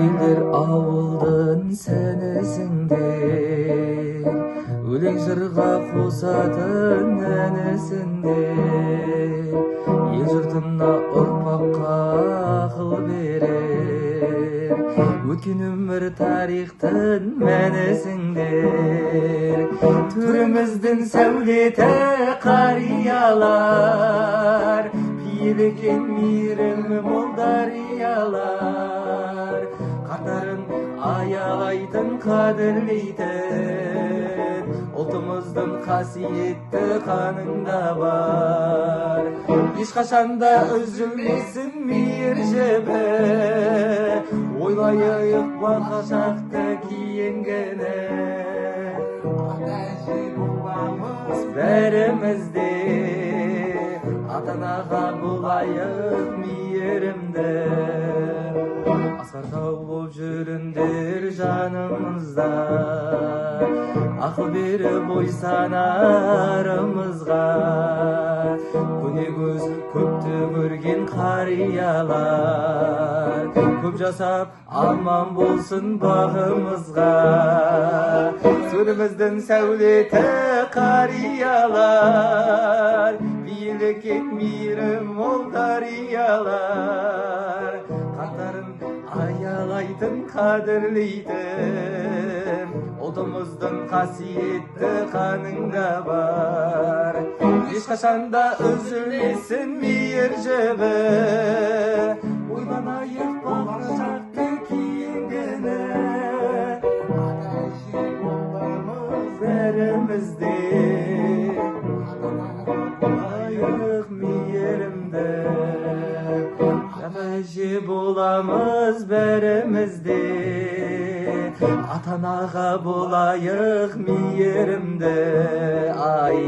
Элдер ауылдын сенесиңдер, өлең жырга косатын энесиңдер. Ел жұртына ұрпаққа ақыл берер, өткен өмір тарихтың мәнісіңдер. Төріміздің сәулеті қариялар, пейілген мейірім мол дариялар. Қатарын аялайтын, қадірлейтін, ұлтымыздың қасиетті қанында бар. Ешқашанда үзілмесін мейір жібі, ойлайық болашақты кейінгені. Ата-әже боламыз бәрімізде, ата-анаға болайық мейірімді. Асқар тау боп жүріңдер жанымызда, ақыл беріп ой санарымызға. Көне көз көпті көрген қариялар, көп жасап аман болсын бағымызға. Төріміздің сәулеті қариялар, биілген мейірім мол дариялар. Қатарын аялайтын, қадірлейтін, ұлтымыздың қасиетті қанында бар. Ешқашанда үзілмесін мейір жібі, ойланайық болашақты кейінгені. Ата-әже боламыз бәрімізде, болайық мейірімді. Ата-әже боламыз бәрімізде, ата-анаға болайық мейірімді. Ай